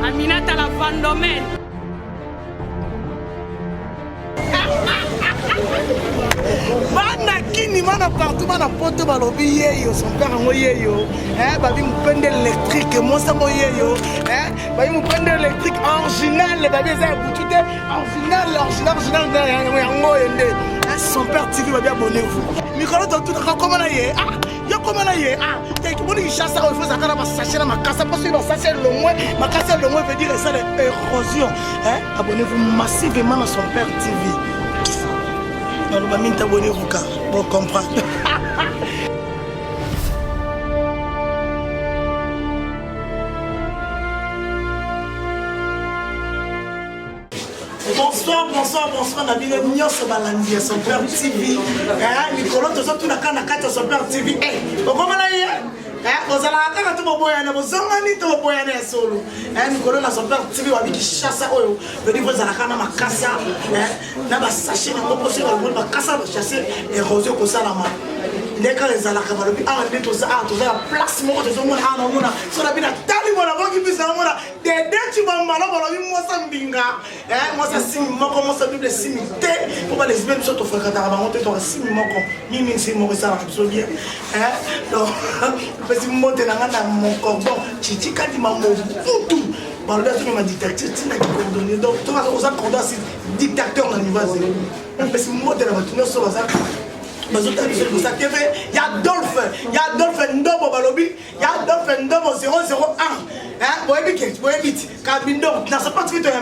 Aminata la Vendomaine. Bana kini mana partout bana poto balobi yeyo son père ngo yeyo babi mupende électrique mosa ngo yeyo babi mupende électrique original babi za butute original yango yende son père TV babi abonnez-vous mikolo to tout comment na ye yo comment na ye te ki boni chasse ça il faut ça kana ba sachet na makasa parce que ba sachet le moins makasa le moins veut dire ça l'érosion abonnez-vous massivement à son père TV. Abonnez-vous car pour comprendre. Bonsoir, Nabila Nyos Balandi, son père TV. Nicolas, tout la canne à 4 son père TV. Comment vous allez attendre tout mon boyane, vous allez tout mon boyane solo. Nicolas, la son père TV, qui chasse à eux. Venez vous à la canne à ma cassa. N'a pas sachet, n'a pas possible, ma cassa de chasser et rosé au salama. Les gars, les alaka, le tout ça, tout ça, place, moi, de son monde, sur la ville, tali, moi, la qui puisse avoir des dettes, tu vas mal, moi, ça me binga. Moi, ça signe, moi, comment ça double simité pour pas les mêmes choses au frère, t'as monté ton signe, moi, ni c'est moi, ça, absolument bien. Donc, parce que moi, t'es dans mon cordon, Chichi, quand il m'a tout. Par le reste, il m'a dictateur, tu n'as pas coordonné. Donc, tu vas aux accordants, c'est dictateur dans le niveau zéro. Parce que moi, t'es dans votre sur ça. Il y a Adolphe Ndobo Balobi, il y a Adolphe Ndobo 001. Vous avez dit, Kabindo, dans ce parti, tu as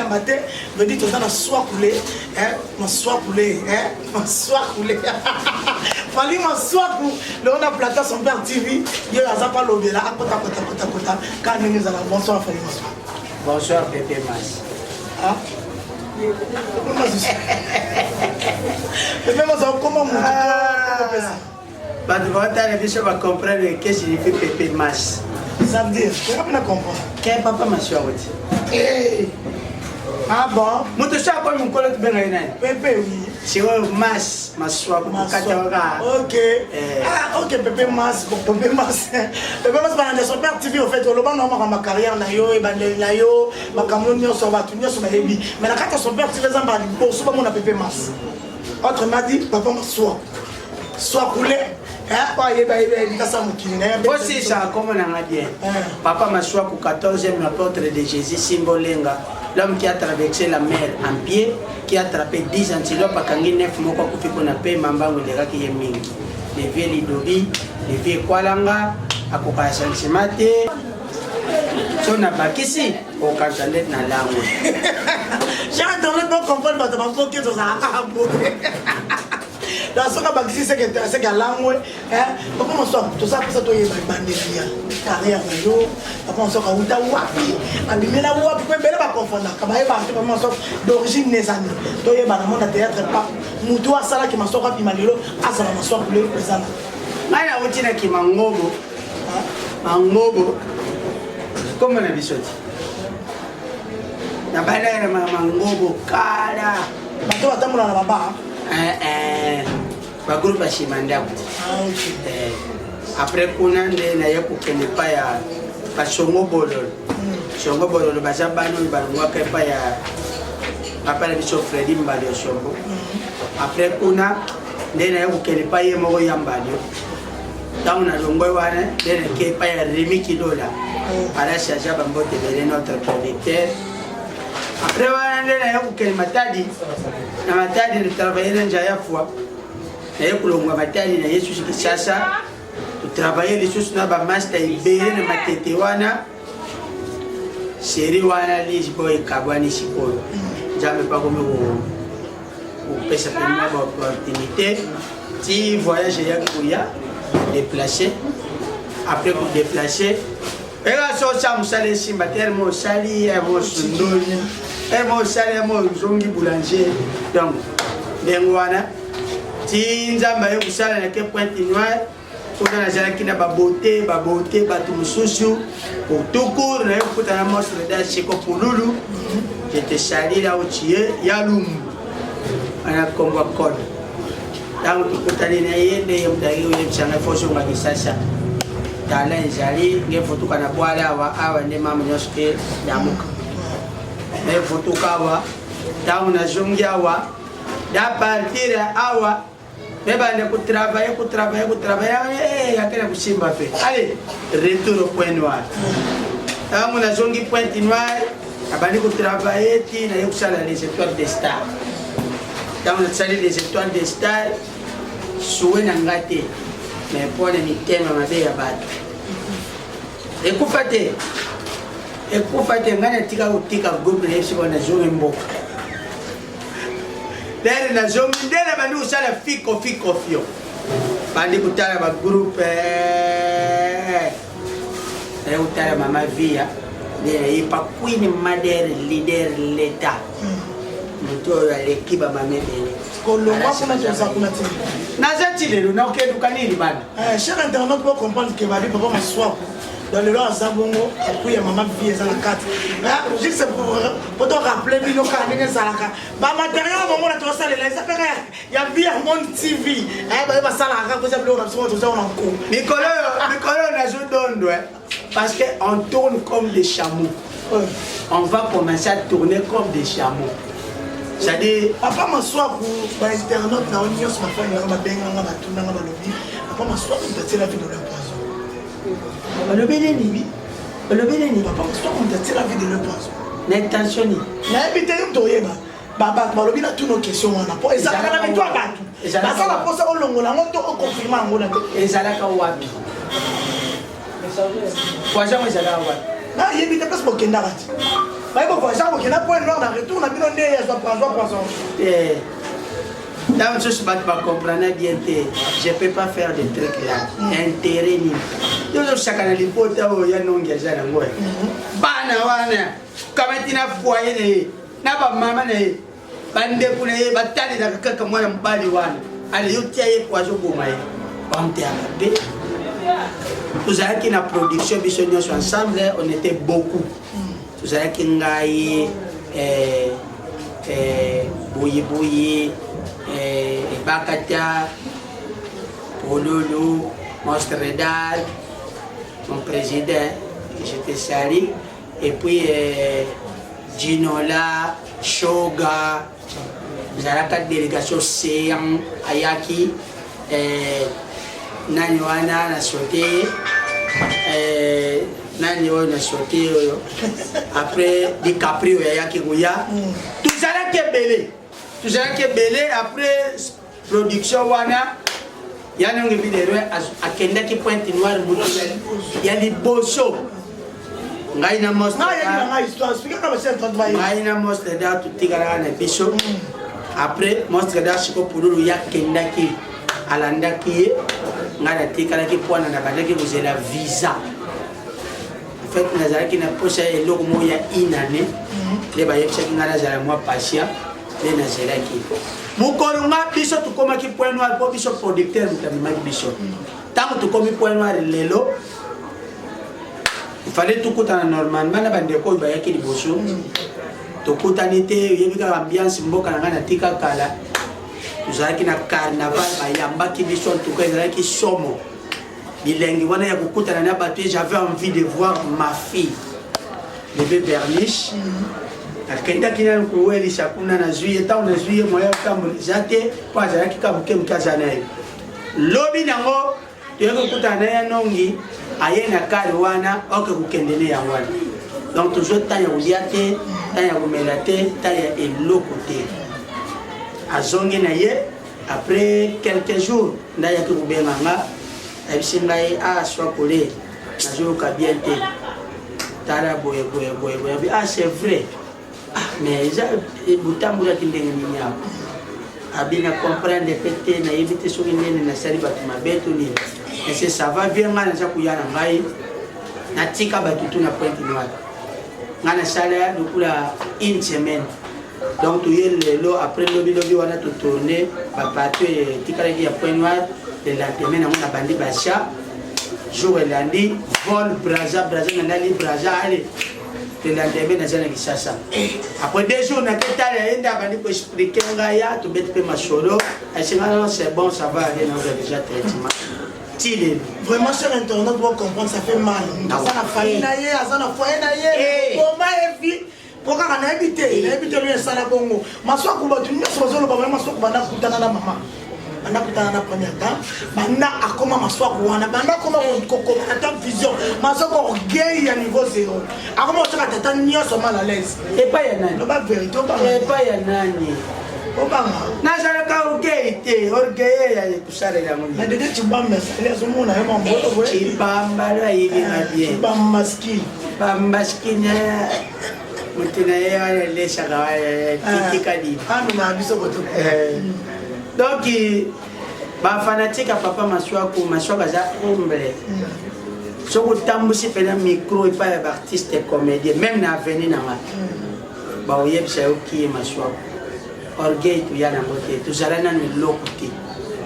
maté, me dit, tu as soie coulée, ma soie coulée, ma soie coulée. Fallait ma soie coulée. Là, on a platé son père TV, il y a pas lobby là, kota, quand nous allons, bonsoir, Fallait ma soie. Bonsoir, Pépé Mas. Comment on va comprendre ce que signifie Pépé Mas. Ça veut dire, tu vas comprendre. Quel papa m'a choisi? Ah bon? Moi, je suis à mon collègue Pépé, oui. C'est Mas, ma soie. Ok. Ok, Pépé Mas, Pépé Mas. Pépé Mas, son père TV, au fait, le banc, on a ma carrière, et ma camion, sur ma tenue, sur ma hébi. Mais la carte, son père TV, pour souvent, on a Pépé Mas. Autre m'a dit, papa, ma soie. Soie coulée. Aussi, ça, comme on a dit, papa m'a choisi pour 14e apôtre de Jésus, Simbolenga. L'homme qui a traversé la mer en pied, qui a attrapé 10 antilopes à Kangi 9 mois pour faire qu'on appelle Mambango de Raki Yeming. Les vieux Lidobi, les vieux Kualanga, à Koka Sansimate. Si on a pas qu'ici, au Cantalet n'a langue. J'ai entendu pas comprendre, mais tu m'as dit que tu as dans ce cas, c'est que la langue, comment on sort tout ça, pour ça, tu es carrière, papa, on sort à Outa Wapi, à Bimela Wapi, tu peux pas confondre. Comment on sort d'origine des années. Tu es dans le monde de théâtre, pas Moutoua Sala qui m'a sorti à Pimalilo, à Sala m'a sorti pour le présent. Maya Outina qui m'a ngobo, comment on a vu ça? Na balai m'a ngobo, kala. Bato attends na baba. Ba groupe Shimanda. Après qu'on a na ya kokende pa ya pa songo bololo. Songo bololo ba zabano ba ngwa ka pa ya papa na biso Freddy Mbali Songo. Après qu'on a na ya kokende pa ye mo ya Mbali. Dans na longo wana na ke pa ya Remi Kidola. Ala chaja ba mbote bele notre producteur. Après on a na kokende matadi. Na matadi de travailler dans ya foi. Na yekulongwa matadi na Yesu sasa tu travailler les choses na ba master ibere na matete wana seri wana Lisboy kabwani sikolo jamais pas comme au pesa tellement d'opportunité si voyage ya kuya déplacer après pour déplacer ega so cha musale simba tel mo sali e mo sundoni e mo sali mo zongi boulanger donc lengwana ti nzamba yo kusala na ke Pointe Noire kuna na jala kina babote batu mususu pour tout court na yo kutana mostre da chiko pululu j'étais sali là au tie yalum ana komba kona donc kutani na yende yamdagi yo changa foso ngisasa dala njali nge foto kana bwala awa ne mama nyoske yamuka ne foto kawa damu na jongi awa da partir awa beba ne ku travailler yakena kusimba fe allez retour au Point Noir damu na jongi Pointe Noire abandi ku travailler ti na yokusala les étoiles des stars damu na tsali les étoiles des stars suwe na ngate mais pour les mitema mabe ya batu ekufate ngana tika utika groupe na yesi bona zonge mboka dere na zonge ndele bandi usala fiko fio bandi kutala ba groupe utala mama via ne ipa queen madere leader l'État mto ya l'équipe mamebe kolongwa kuna toza kuna ti nazati lelo na okeduka nini bana cher internaute pour comprendre que bali papa maswa dans le lot azabongo akuya mama vie za la carte juste pour te rappeler bino ka ndenge salaka ba matériel bongo na tosa le les affaires ya via Monde TV ba sala ka ko za blo na so toza on ko mikolo na zo dondo parce que on tourne comme des chameaux on va commencer à tourner comme des chameaux. C'est-à-dire, papa m'assoit pour l'internaute, na union sur ma femme, na benga, na tuna, na lobby. Papa m'assoit pour tâter la vie de leur poison. Le bénéni, papa m'assoit pour tâter la vie de leur poison. L'intention. Na habité yom toyeba. Baba, lobby na toutes nos questions wana. Pour ça, na avec toi batu. Ça la pose au longo, la moto au confirmant ngona. Ezalaka wapi. Kwa jambo ezalaka wapi. Na yebi te place pour kenda bati. Mais bon, ça, on a point noir dans le retour, on a mis le nez, je dois prendre poisson. Dans ce spot, je comprends bien que je ne peux pas faire des trucs là. Intérêt ni. Donc, chacun a les potes, il y a non qui est là. Bana, wana. Comme tu n'as foyer, n'a pas maman, bande pour les batailles dans quelques mois, on va les voir. Allez, il y a des poissons pour moi. On t'a rappelé. Vous avez qu'une production, ensemble, on était beaucoup. Vous savez qu'il y a Bouyi, Bakata, Pololo, Monstre d'Ar, mon président, j'étais sali, et puis Ginola, Shoga, vous avez quatre délégations, Seyam, Ayaki, Nanywana, na sauté. Nani on a sauté après DiCaprio yaki goya tout ça là qui est belé après production wana yana ngi vidéo akenda ki Pointe Noire muto ya liboso ngai na most ngai na most da tutigara na biso après most da siko pululu ya kenda ki alanda ki ngana tikala ki pona na bandaki vous la visa. En fait, Nazaraki n'a pas fait le mot il y a une année. Les bailleurs qui ont fait moi patient, les Nazaraki. Mon colonga, biso tu comme qui Point Noir pour biso producteur de la biso. Tant que tu comme Point Noir lelo, il fallait tout coûter normalement. Mana bande ko bailleurs qui liboso. Tu coûtes en été, il y a une ambiance mboka na ngana tika kala. Nazaraki na carnaval bayamba qui biso tout cas Nazaraki somo. J'avais envie de voir ma fille, bébé Berniche. Quand il y a un coup, il y a un juillet, il y a un juillet, il y a un juillet, lobby nango, tu as un nongi, aye na karwana, ok kukendele ya wana. Donc toujours tanya uliate, tanya kumelate, tanya elo côté. Azongi na ye, après quelques jours, ndaya kubenganga. Ebsingai a soit collé, najoka bien te. Tara boye. Ah c'est vrai. Ah mais ça butambu ya kindenge minya. Abina comprendre pété na éviter sur une na sali batuma beto ni. Et c'est ça va bien ngana za kuyana ngai. natika batutu na Pointe Noire ngana sala lokula une semaine donc tu y lelo après lobby on a tout tourné ba bateau tikala ya Pointe Noire le lendemain on a bandi bacha jour et lundi vol Braza nandali Braza allez le lendemain na zana kisasa après 2 jours na ketala enda bandi ko expliquer ngaya to bête pe macholo asinga c'est bon ça va aller on a déjà traitement. Vraiment, cher internaute, doit comprendre, ça fait mal. Ça n'a failli naïe, ça n'a failli naïe. Comment est vie? Pourquoi on a habité? Il a habité lui, ça n'a pas bon. Ma soeur, pour battre, ma soeur, ma soeur, ma maman. On a pris la première temps. Maintenant, comment ma soeur, on a comment on vision. Ma soeur, orgueil à niveau zéro. Comment on a t'attendre, n'y a mal à l'aise. Et pas Yanani. Non, pas vérité. Et pas Yanani. Nazalaka orgueil ya kusala la moni. Na dede chibamba sale azomona yo mambo we. Chibamba la hivi na bien. Chibamba ski. Bambaski na mutina ya lesha kawaya kikika di. Anu na biso boto. Donc ba fanatique papa maswaka za humble. Soko tambusi pena micro et pas artiste comédien même na avenir na ma. Ba oyebisa yo ki maswaka. Orgueil tu yana moté tu zalana ni lokuti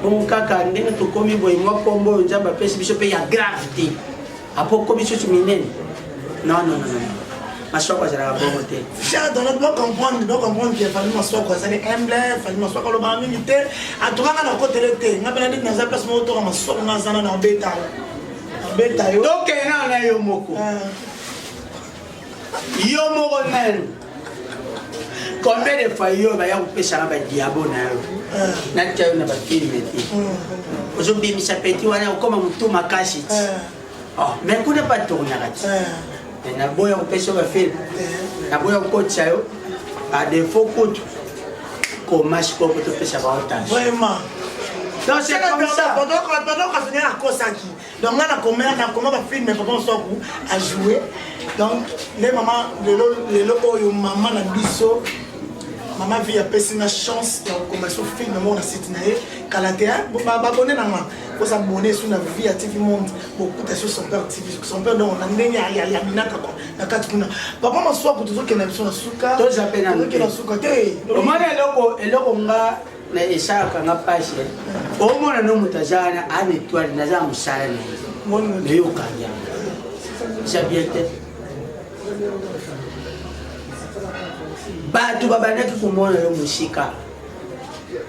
bon kaka ndenge to komi boy moi kombo nzamba pesi biso pe ya gravité apo komi so minene non masoko zala bon moté cher dans notre doit comprendre qu'il fallait masoko ça est humble fallait masoko lo ba minité atukanga na côté l'été ngapela ndi na place mo to masoko ngazana na beta yo donc na yo moko nen. Combien de fois il y a un peu ça va diabo na tu na ba film ti aujourd'hui mi sapeti wana comme mutu makashi oh mais kuna pas tourner là na boya un peu ça va film na boya ko tsayo a défaut ko comment je peux te faire ça va autant vraiment donc c'est comme ça pendant qu'on finit la course aquí donc on a comment va film mais papa on sort à jouer donc les mamans les oyo maman na biso maman vie a passé une chance et on commence au film mais on a cité naé kalatea ba abonné na moi faut s'abonner sur la vie à TV Monde beaucoup de choses sont peur TV son père donc on a ndenya ya minaka quoi na katukuna papa ma soir pour toujours que na biso na suka to japena na suka te o mane eloko nga na esaka nga page o mona no mutazana a étoile na za musala ne yo kanya jabiete batu babanaki kumona yo musika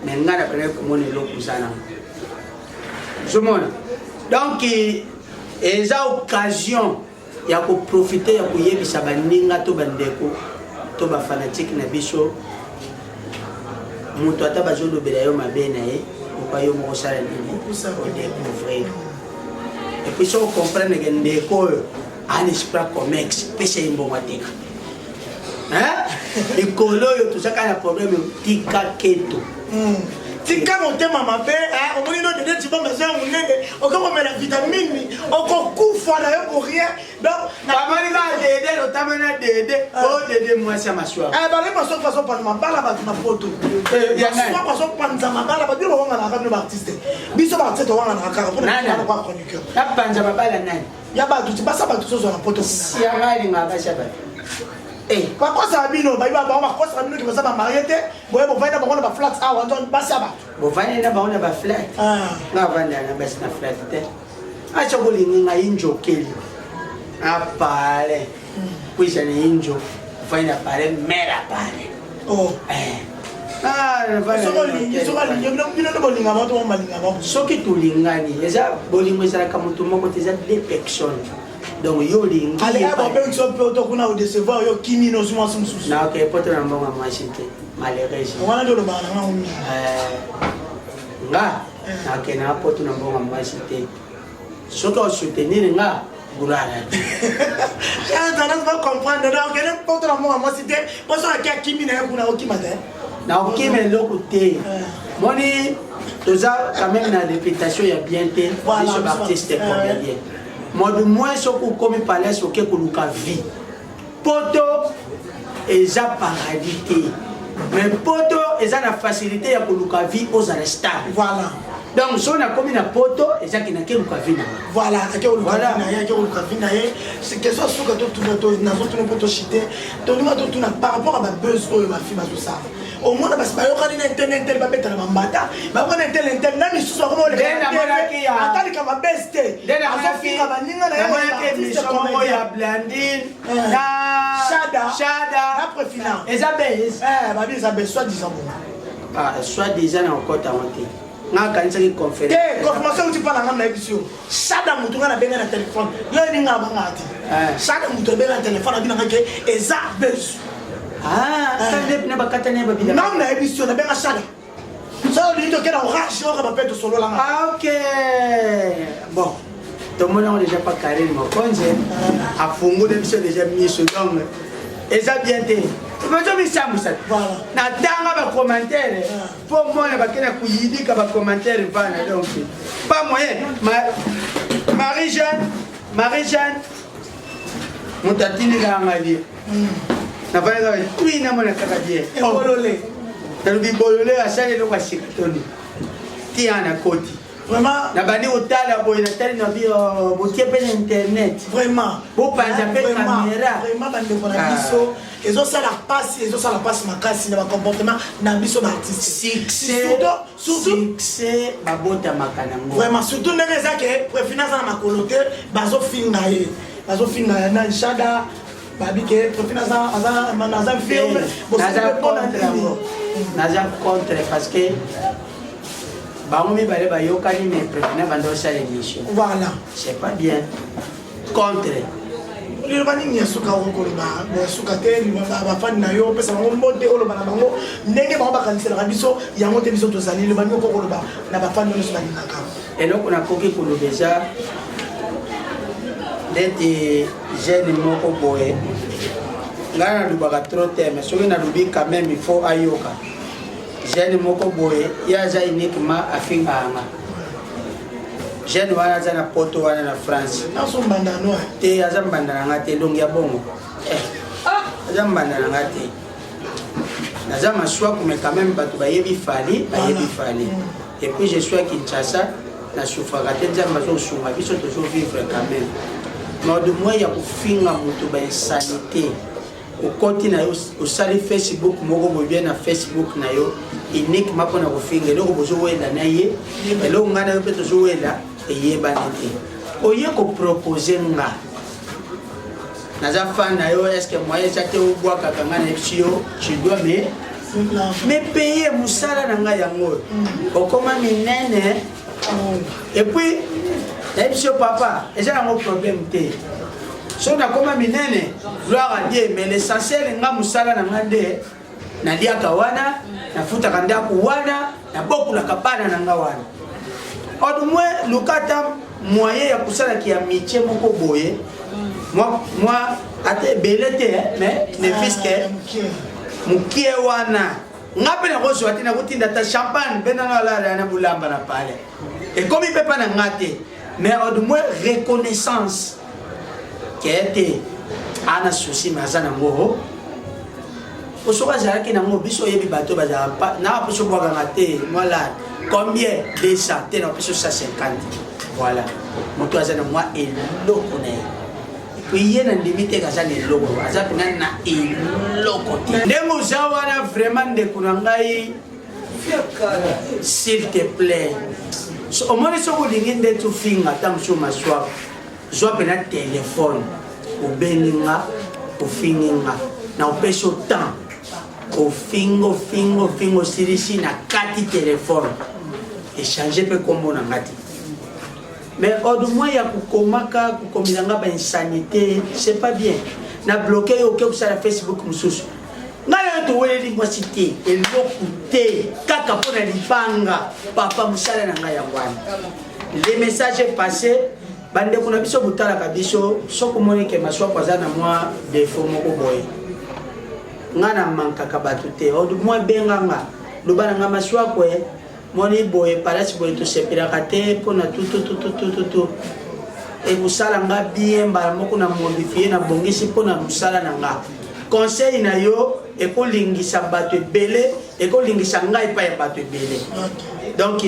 mais ngana banaki kumona eloko sana zomona donc eza occasion ya koprofite ya koyebisa baninga to bandeko to bafanatique na biso moto ata bazolobela yo mabe na ye okwa yo moko osala nini odécouvrir et puis so comprendre ke ndeko oyo an esprit comex pesa ye mbongo ateka ekolo oyo tozaka na problème tika keto tika motema mabe omoni no dede tiba mazo ya monene okomela vitamine okokufa na yo pour rien donc bamani ba dede lotamana dede o dede mwasi ya maswa bale maso façon pan mabala ba na photo ya na façon panza mabala ba biro wanga na ka artiste biso ba artiste wanga na ka pour na kwa chroniqueur na panza mabala nani ya ba tu basa ba tu so na photo si ya ngali ngaba shaba kwa kosa bino ba ba kosa bino ki baza ba mariete boye bo vaina ba kona ba flat ah wanzo basa ba bo vaina na ba ona ba flat na vanda na basi na flat te acha kulinga injokeli apale kuisha ni injo vaina pale mera pale oh soki tulingani eza bolingo ezalaka moto moko te eza deux personnes donc yo lingi na ok poto na mbongo mwasi te malheureusement nga nake na poto na mbongo mwasi te soki osoutenir nga gulala na okima eloko te moni toza quand même na réputation ya bien te biso baartiste comédien modu moins soki okomi palese oke koluka vie poto eza paradis te mais poto eza na facilité ya koluka vie ozala stable voilà Donc, si on a commis un poteau, et ça qui n'a qu'un cavina. Voilà, c'est que ça, ce que tu as par rapport à ma buzz, ma fille, ma tout ça. Au moins, parce que quand on a internet, on va mettre la mambata, mais on a internet, on a mis sur le monde. Attends, il y a ma beste. Shada, après finale. Isabelle, soi-disant. Ah, soi-disant, encore à monter. Une conférence. Confirmation, tu parles en émission. Shada, mon tour, on a bien un téléphone. Là, il y a un bangati. Shada, mon tour, un téléphone, on a bien un Isabelle. Ah, ça n'est pas catane, non, on a émission, on a bien un Shada. Ça, on dit que la rage, on va faire solo là. Ah, ok. Bon, tout le monde n'a déjà pas carré mon congé. À Fongo, l'émission déjà mis sur l'homme. Et ça, bien été. Voilà. Na danga ba commentaire. Pour moi, na bakena kuyidi ka ba commentaire bana donc. Pas moyen. Marie-Jeanne. Mon tatine ga ngali. Na ba ga oui na mona ka die. E bololé. Na bi bololé a sale lo kwa sikitoni. Ti ana koti. Vraiment. Na bani otala boy na tali na bi botie pe internet. Vraiment. Bo pa za pe caméra. Vraiment bande ko na biso. Ils ont ça la passe ma casse dans le comportement dans biso artiste. Succès babota makanango. Vraiment surtout les gens qui préfinance na makolote bazo finga na Shada babi ke préfinance na film naza contre parce que bango mi bale bayokani mais préfinance bando ça l'émission. Voilà. C'est pas bien. Contre. Le bani ni suka ngoloba bo suka te ni ba fani na yo pesa ngo mbote oloba na bango ndenge ba ba kanisela biso ya ngote biso to sali le bani ko koloba na ba fani no so bani kaka et donc on a koki ko déjà d'être jeune moko boye ngana du ba trop thème so na dubi quand même il faut ayoka jeune moko boye ya za uniquement afinga anga jeune wana zana poto wana na France asomba no te azambanda na ngate longi ya bongo azambanda na ngate nazama choix comme quand même batu bayebi fali et puis je suis à Kinshasa na souffra te nzamba zo sunga biso toujours vivre quand même mais de moi ya kufinga mutu ba insanité au continent au sali Facebook moko boye na Facebook na yo unique mapona kufinga loko bozo wela na ye loko ngana yo peto zo wela et banete oye ko proposer nga naza fan na yo est-ce que moi ça te oboa kaka ngana epsio tu dois me payer musala na nga yango okoma minene et puis epsio papa et ça un problème te so na koma minene gloire à Dieu mais l'essentiel nga musala na ngande na liaka wana na futa kanda ku wana na bokula kapana na nga wana au moins lukata moyen ya kusala ki ya métier moko boye moi ate belete mais ne fiske mukie wana ngape na koso atina kutinda ta champagne bena na la na bulamba na pale et comme il peut pas na ngate mais au moins reconnaissance qui a été ana souci mazana ngo osoka zaki na ngo biso yebi bato baza pa na poso bwa ngate voilà. Combien de centaines, on peut sur 150. Voilà. Mon toit, c'est moi et l'eau qu'on est. Puis il y a une limite à ça, les logos. À ça, on a et l'eau côté. Les moussaouans, on a vraiment des kunangai. S'il te plaît. Au moins, si vous voulez que tu finges, attends, sur ma soif. Je vais prendre un téléphone. Au béninga, au finginga. Na au pêche au temps. Au fingo, sirisi na kati téléphone. Échanger peu comme on a dit. Mais au moins il y a kukomaka kukominanga ba insanité, c'est pas bien. Na bloqué au que ça la Facebook mususu. Ngala to wele moi cité et l'okuté kaka pona lipanga papa musala na ngaya wana. Les messages passés bande kuna biso butala kabiso soko monike maswa kwaza na moi défaut moko boy. Ngana manka kabatute au moins benganga lobana ngama maswa kwe moni boye palasi boye to sepira kate pona tout et musala nga bien ba moko na modifier na bongisi pona musala na nga conseil na yo e ko lingisa bato belé e ko lingisa ngai pa ya bato belé Donc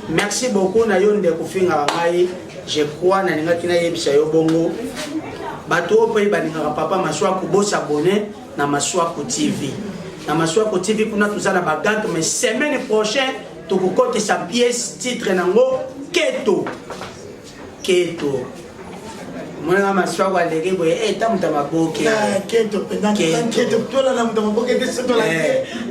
merci beaucoup na yo ndeko finga ngai. Je crois na ninga kina yebisa yo bongo. Bato opo baninga papa Maswaku bo s'abonner na Maswaku TV. Na Maswaku TV kuna tuzana bagag mais semaine prochaine tu kokote sa pièce titre nango Keto. Keto. Mwana Maswaku alege boye tamuta maboke. Keto pendant Keto tola na muta maboke de soto la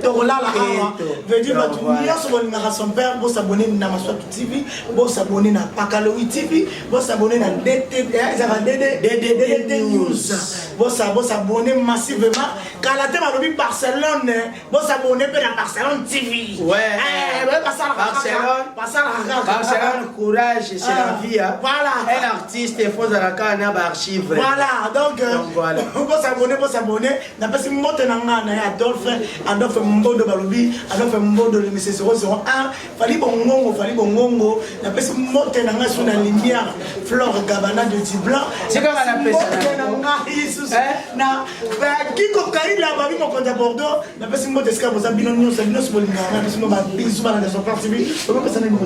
to la hawa. Veut dire batu nyonso bolinga son père bo s'abonner na Maswaku TV, bo s'abonner na Pakalowi TV, bo s'abonner na DD News. Bo s'abonner massivement Kalaté balobi Barcelone, bo s'abonner pe na Barcelone TV. Ouais. Barcelone courage, c'est la vie. Voilà. Un artiste il faut à la canne archive. Voilà, donc voilà. Vous s'abonner, n'a pas si monte na Adolphe Mbodo balobi, Adolphe Mbodo le monsieur 001, fali bongongo, n'a pas si monte na sur la lumière Flore Gabana de Tiblan. C'est comme on appelle ça. Na Kiko Kaila babi mon compte à Bordeaux, n'a pas si monte escap aux abinons nous bolinga, n'a pas si monte bisou dans la sortie civile, comment ça n'est pas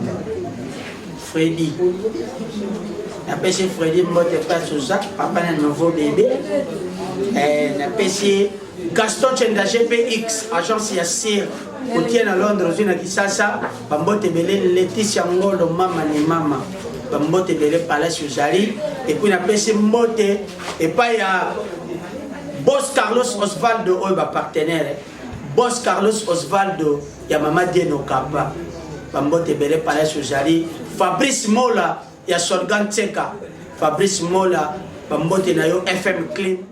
Freddy. Napesi Freddy Mbote pas sous ça, papa un nouveau bébé. Napesi Gaston Chenda GPX, agence Yassir, au tien à Londres, aux unes qui ça, Bambote Belé, Laetitia Ngolo, maman et maman. Bambote Belé, Palace Jali, et puis Napesi Mbote, et pas ya Boss Carlos Osvaldo, ma partenaire. Boss Carlos Osvaldo, ya Mama Dieno Kapa. Bambote Belé, Palace Jali, Fabrice Mola. Il y a Sorgan Tseka, Fabrice Mola, Bambote Nayo, FM Clean.